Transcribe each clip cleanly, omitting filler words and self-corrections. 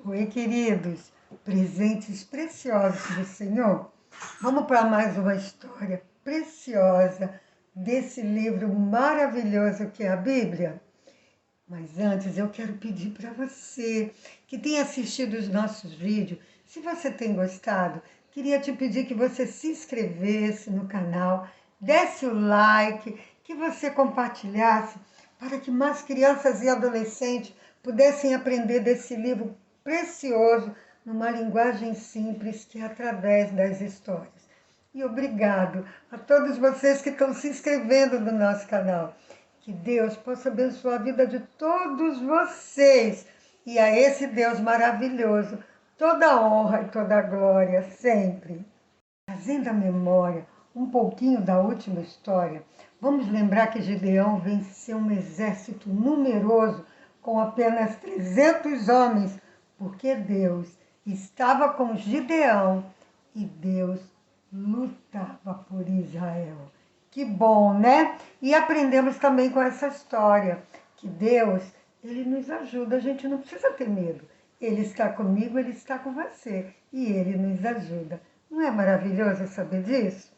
Oi, queridos, presentes preciosos do Senhor. Vamos para mais uma história preciosa desse livro maravilhoso que é a Bíblia. Mas antes eu quero pedir para você que tem assistido os nossos vídeos, se você tem gostado, queria te pedir que você se inscrevesse no canal, desse o like, que você compartilhasse para que mais crianças e adolescentes pudessem aprender desse livro precioso numa linguagem simples que é através das histórias. E obrigado a todos vocês que estão se inscrevendo no nosso canal. Que Deus possa abençoar a vida de todos vocês. E a esse Deus maravilhoso, toda a honra e toda a glória sempre. Trazendo à memória um pouquinho da última história, vamos lembrar que Gideão venceu um exército numeroso com apenas 300 homens, porque Deus estava com Gideão e Deus lutava por Israel. Que bom, né? E aprendemos também com essa história que Deus, Ele nos ajuda, a gente não precisa ter medo. Ele está comigo, Ele está com você e Ele nos ajuda. Não é maravilhoso saber disso?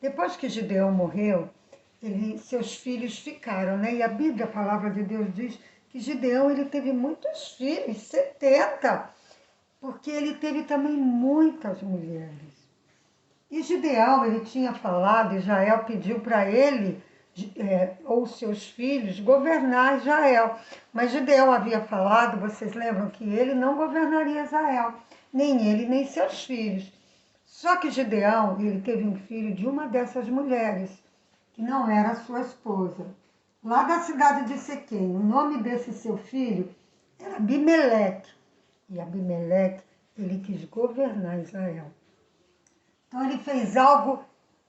Depois que Gideão morreu, seus filhos ficaram, né? E a Bíblia, a palavra de Deus diz que Gideão ele teve muitos filhos, 70, porque ele teve também muitas mulheres. E Gideão, ele tinha falado, Israel pediu para ele, ou seus filhos, governar Israel. Mas Gideão havia falado, vocês lembram, que ele não governaria Israel, nem ele, nem seus filhos. Só que Gideão, ele teve um filho de uma dessas mulheres, que não era sua esposa, lá da cidade de Siquém. O nome desse seu filho era Abimeleque. E Abimeleque, ele quis governar Israel. Então ele fez algo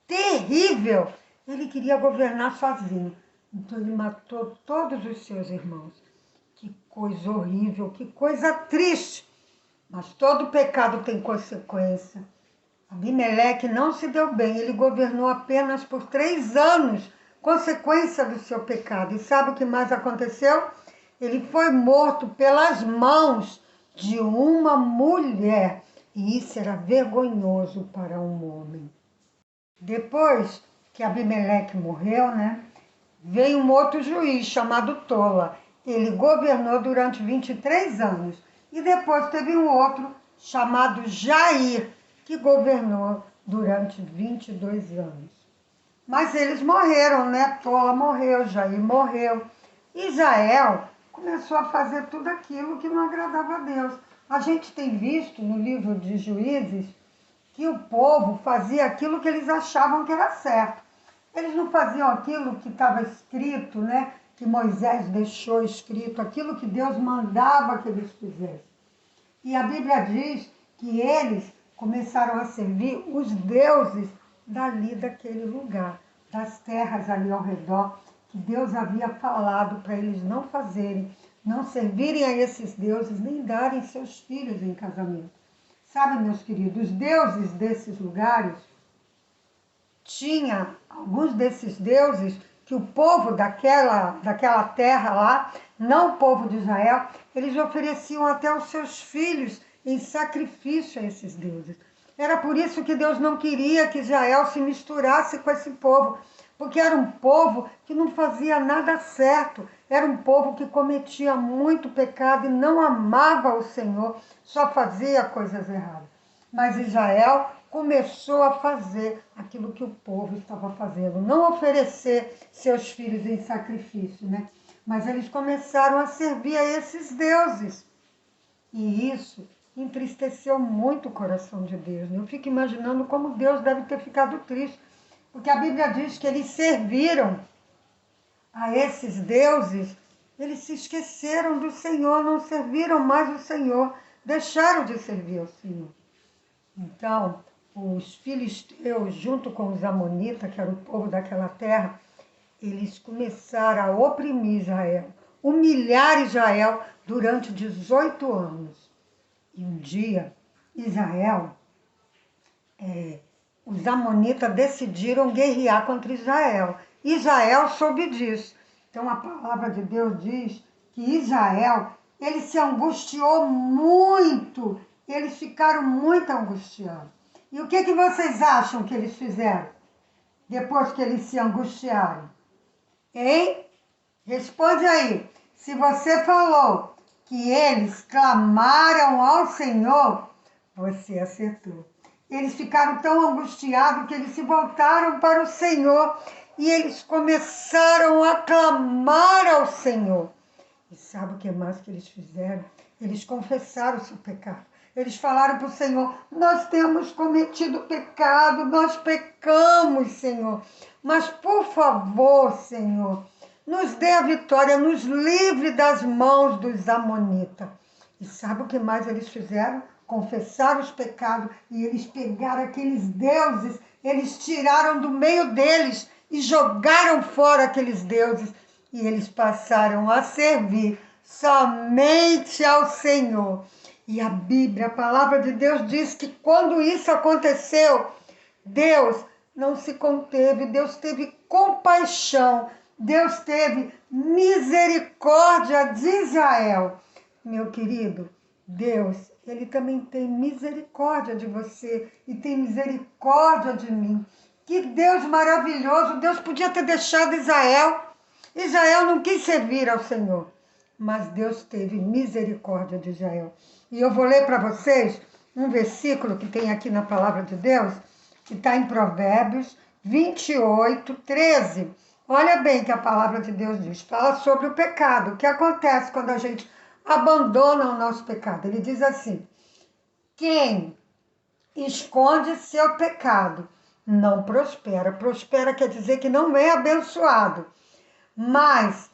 terrível. Ele queria governar sozinho. Então ele matou todos os seus irmãos. Que coisa horrível, que coisa triste. Mas todo pecado tem consequência. Abimeleque não se deu bem. Ele governou apenas por 3 anos, consequência do seu pecado. E sabe o que mais aconteceu? Ele foi morto pelas mãos de uma mulher. E isso era vergonhoso para um homem. Depois que Abimeleque morreu, né, veio um outro juiz chamado Tola. Ele governou durante 23 anos. E depois teve um outro chamado Jair, que governou durante 22 anos. Mas eles morreram, né? Tola morreu, Jair morreu. Israel começou a fazer tudo aquilo que não agradava a Deus. A gente tem visto no livro de Juízes que o povo fazia aquilo que eles achavam que era certo. Eles não faziam aquilo que estava escrito, né? Que Moisés deixou escrito, aquilo que Deus mandava que eles fizessem. E a Bíblia diz que eles começaram a servir os deuses dali daquele lugar, das terras ali ao redor, que Deus havia falado para eles não fazerem, não servirem a esses deuses, nem darem seus filhos em casamento. Sabe, meus queridos, os deuses desses lugares, tinha alguns desses deuses que o povo daquela terra lá, não o povo de Israel, eles ofereciam até os seus filhos em sacrifício a esses deuses. Era por isso que Deus não queria que Israel se misturasse com esse povo, porque era um povo que não fazia nada certo, era um povo que cometia muito pecado e não amava o Senhor, só fazia coisas erradas. Mas Israel começou a fazer aquilo que o povo estava fazendo, não oferecer seus filhos em sacrifício, né? Mas eles começaram a servir a esses deuses. E isso entristeceu muito o coração de Deus. Eu fico imaginando como Deus deve ter ficado triste, porque a Bíblia diz que eles serviram a esses deuses, eles se esqueceram do Senhor, não serviram mais o Senhor, deixaram de servir ao Senhor. Então, os filisteus, junto com os amonitas, que era o povo daquela terra, eles começaram a oprimir Israel, humilhar Israel durante 18 anos. E um dia, os amonitas decidiram guerrear contra Israel. Israel soube disso. Então a palavra de Deus diz que Israel, ele se angustiou muito, eles ficaram muito angustiados. E o que vocês acham que eles fizeram depois que eles se angustiaram? Hein? Responde aí. Se você falou que eles clamaram ao Senhor, você acertou. Eles ficaram tão angustiados que eles se voltaram para o Senhor e eles começaram a clamar ao Senhor. E sabe o que mais que eles fizeram? Eles confessaram o seu pecado. Eles falaram para o Senhor: nós temos cometido pecado, nós pecamos, Senhor. Mas, por favor, Senhor, nos dê a vitória, nos livre das mãos dos amonitas. E sabe o que mais eles fizeram? Confessaram os pecados e eles pegaram aqueles deuses, eles tiraram do meio deles e jogaram fora aqueles deuses. E eles passaram a servir somente ao Senhor. E a Bíblia, a palavra de Deus diz que quando isso aconteceu, Deus não se conteve, Deus teve compaixão, Deus teve misericórdia de Israel. Meu querido, Deus, Ele também tem misericórdia de você e tem misericórdia de mim. Que Deus maravilhoso! Deus podia ter deixado Israel. Israel não quis servir ao Senhor, mas Deus teve misericórdia de Israel. E eu vou ler para vocês um versículo que tem aqui na palavra de Deus, que está em Provérbios 28, 13. Olha bem que a palavra de Deus diz, fala sobre o pecado, o que acontece quando a gente abandona o nosso pecado. Ele diz assim: quem esconde seu pecado não prospera. Prospera quer dizer que não é abençoado. Mas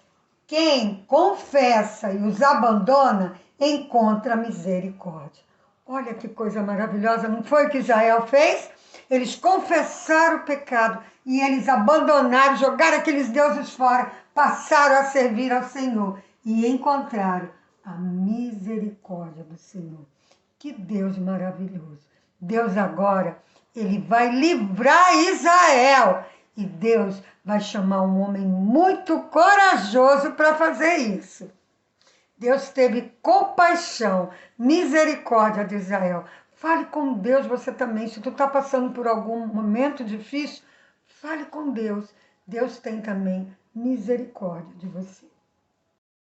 quem confessa e os abandona, encontra misericórdia. Olha que coisa maravilhosa, não foi o que Israel fez? Eles confessaram o pecado e eles abandonaram, jogaram aqueles deuses fora, passaram a servir ao Senhor e encontraram a misericórdia do Senhor. Que Deus maravilhoso. Deus agora, Ele vai livrar Israel. E Deus vai chamar um homem muito corajoso para fazer isso. Deus teve compaixão, misericórdia de Israel. Fale com Deus você também. Se tu está passando por algum momento difícil, fale com Deus. Deus tem também misericórdia de você.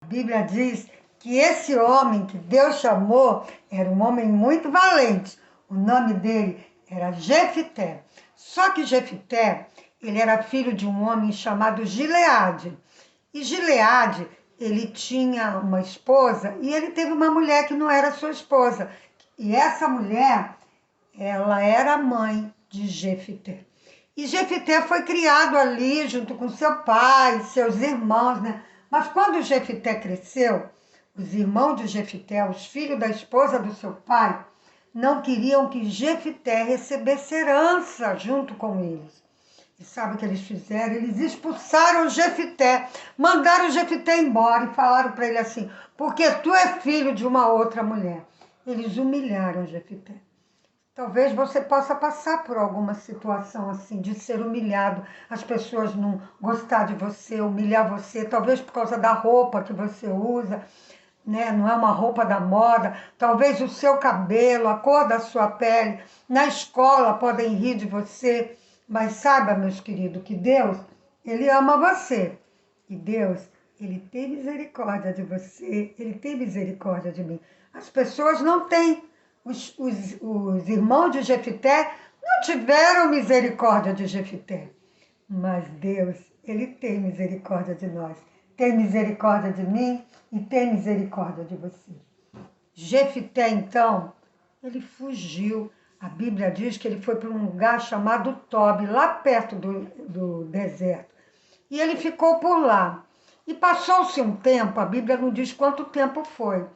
A Bíblia diz que esse homem que Deus chamou era um homem muito valente. O nome dele era Jefité. Só que Jefité, ele era filho de um homem chamado Gileade. E Gileade, ele tinha uma esposa e ele teve uma mulher que não era sua esposa. E essa mulher, ela era a mãe de Jefité. E Jefité foi criado ali junto com seu pai, seus irmãos, né? Mas quando Jefité cresceu, os irmãos de Jefité, os filhos da esposa do seu pai, não queriam que Jefité recebesse herança junto com eles. E sabe o que eles fizeram? Eles expulsaram Jefité, mandaram Jefité embora e falaram para ele assim: porque tu é filho de uma outra mulher. Eles humilharam Jefité. Talvez você possa passar por alguma situação assim, de ser humilhado, as pessoas não gostar de você, humilhar você, talvez por causa da roupa que você usa, né? Não é uma roupa da moda, talvez o seu cabelo, a cor da sua pele, na escola podem rir de você, mas saiba, meus queridos, que Deus, Ele ama você, e Deus, Ele tem misericórdia de você, Ele tem misericórdia de mim. As pessoas não têm. Os irmãos de Jefité não tiveram misericórdia de Jefité, mas Deus, Ele tem misericórdia de nós, tem misericórdia de mim e tem misericórdia de você. Jefité, então, ele fugiu. A Bíblia diz que ele foi para um lugar chamado Tobi, lá perto do deserto, e ele ficou por lá. E passou-se um tempo, a Bíblia não diz quanto tempo foi,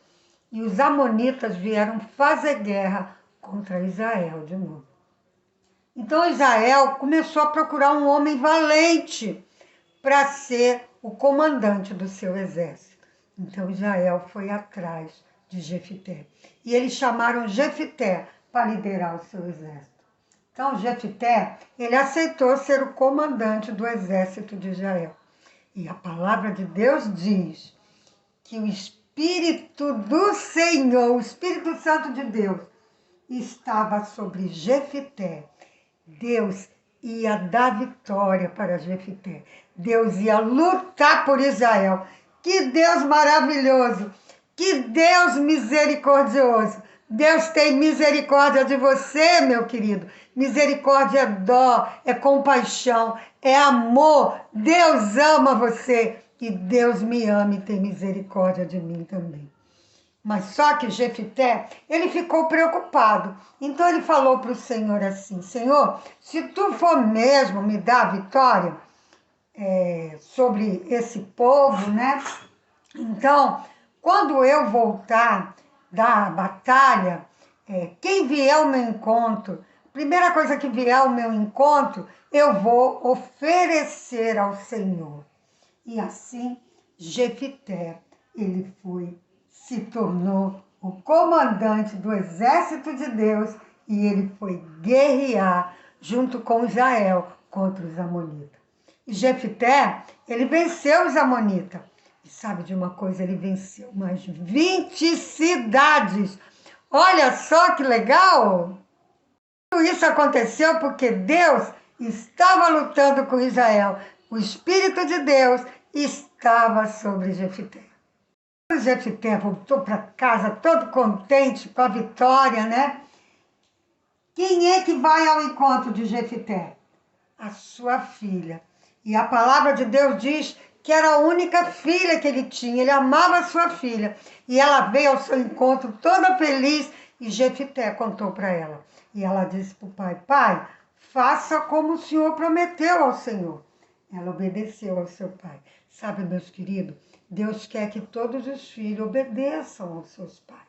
e os amonitas vieram fazer guerra contra Israel de novo. Então Israel começou a procurar um homem valente para ser o comandante do seu exército. Então Israel foi atrás de Jefité. E eles chamaram Jefité para liderar o seu exército. Então Jefité, ele aceitou ser o comandante do exército de Israel. E a palavra de Deus diz que o Espírito Espírito do Senhor, o Espírito Santo de Deus, estava sobre Jefité. Deus ia dar vitória para Jefité. Deus ia lutar por Israel. Que Deus maravilhoso! Que Deus misericordioso! Deus tem misericórdia de você, meu querido. Misericórdia é dó, é compaixão, é amor. Deus ama você e Deus me ama e tem misericórdia de mim também. Mas só que Jefité, ele ficou preocupado. Então ele falou para o Senhor assim: Senhor, se tu for mesmo me dar a vitória sobre esse povo, né? Então, quando eu voltar da batalha, quem vier ao meu encontro, primeira coisa que vier ao meu encontro, eu vou oferecer ao Senhor. E assim, Jefité, ele se tornou o comandante do exército de Deus e ele foi guerrear junto com Israel contra os amonitas. E Jefité, ele venceu os amonitas. E sabe de uma coisa? Ele venceu mais 20 cidades. Olha só que legal! Tudo isso aconteceu porque Deus estava lutando com Israel. O Espírito de Deus estava sobre Jefité. O Jefité voltou para casa todo contente com a vitória, né? Quem é que vai ao encontro de Jefité? A sua filha. E a palavra de Deus diz que era a única filha que ele tinha. Ele amava a sua filha. E ela veio ao seu encontro toda feliz e Jefité contou para ela. E ela disse para o pai: Pai, faça como o Senhor prometeu ao Senhor. Ela obedeceu ao seu pai. Sabe, meus queridos, Deus quer que todos os filhos obedeçam aos seus pais.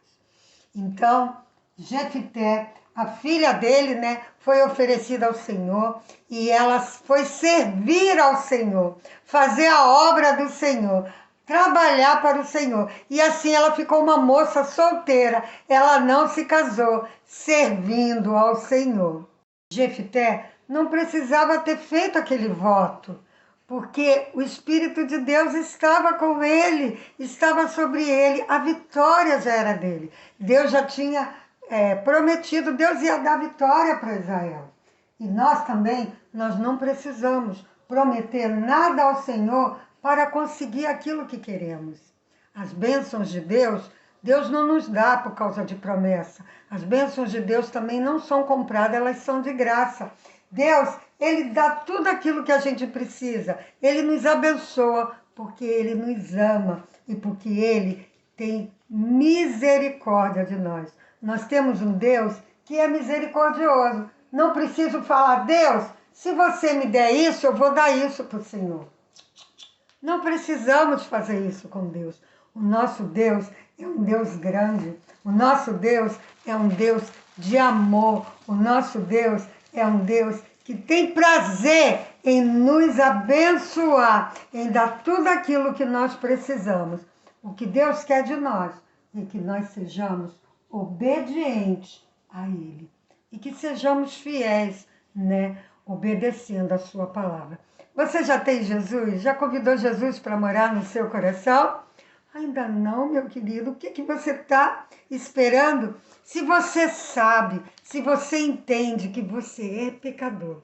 Então, Jefité, a filha dele, né, foi oferecida ao Senhor e ela foi servir ao Senhor, fazer a obra do Senhor, trabalhar para o Senhor. E assim ela ficou uma moça solteira, ela não se casou, servindo ao Senhor. Jefité não precisava ter feito aquele voto, porque o Espírito de Deus estava com ele, estava sobre ele, a vitória já era dele. Deus já tinha prometido, Deus ia dar vitória para Israel. E nós também, nós não precisamos prometer nada ao Senhor para conseguir aquilo que queremos. As bênçãos de Deus, Deus não nos dá por causa de promessa. As bênçãos de Deus também não são compradas, elas são de graça. Deus, Ele dá tudo aquilo que a gente precisa. Ele nos abençoa porque Ele nos ama e porque Ele tem misericórdia de nós. Nós temos um Deus que é misericordioso. Não preciso falar: Deus, se você me der isso, eu vou dar isso para o Senhor. Não precisamos fazer isso com Deus. O nosso Deus é um Deus grande. O nosso Deus é um Deus de amor. O nosso Deus é um Deus que tem prazer em nos abençoar, em dar tudo aquilo que nós precisamos. O que Deus quer de nós é que nós sejamos obedientes a Ele e que sejamos fiéis, né, obedecendo a sua palavra. Você já tem Jesus? Já convidou Jesus para morar no seu coração? Ainda não, meu querido. O que você está esperando? Se você sabe, se você entende que você é pecador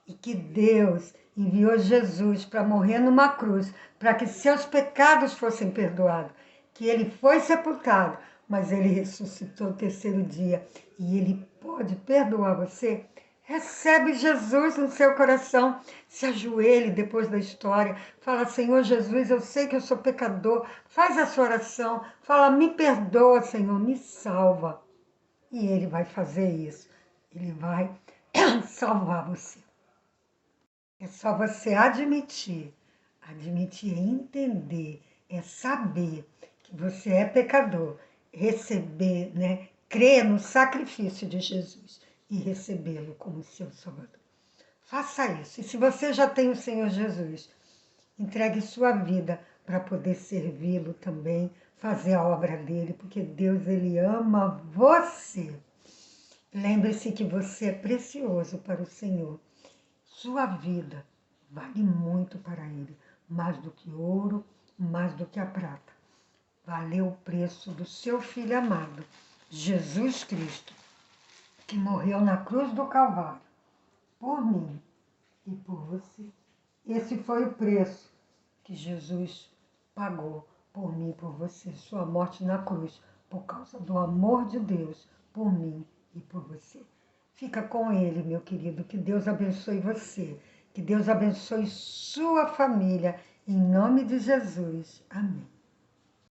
e que Deus enviou Jesus para morrer numa cruz, para que seus pecados fossem perdoados, que ele foi sepultado, mas ele ressuscitou no terceiro dia e ele pode perdoar você, recebe Jesus no seu coração, se ajoelhe depois da história, fala: Senhor Jesus, eu sei que eu sou pecador, faz a sua oração, fala: me perdoa, Senhor, me salva. E ele vai fazer isso, ele vai salvar você. É só você admitir é entender, é saber que você é pecador, receber, né, crer no sacrifício de Jesus e recebê-lo como seu Salvador. Faça isso. E se você já tem o Senhor Jesus, entregue sua vida para poder servi-lo também, fazer a obra dele, porque Deus, ele ama você. Lembre-se que você é precioso para o Senhor. Sua vida vale muito para ele, mais do que ouro, mais do que a prata. valeu o preço do seu Filho amado, Jesus Cristo, que morreu na cruz do Calvário, por mim e por você. Esse foi o preço que Jesus pagou por mim e por você, sua morte na cruz, por causa do amor de Deus por mim e por você. Fica com Ele, meu querido, que Deus abençoe você, que Deus abençoe sua família, em nome de Jesus. Amém.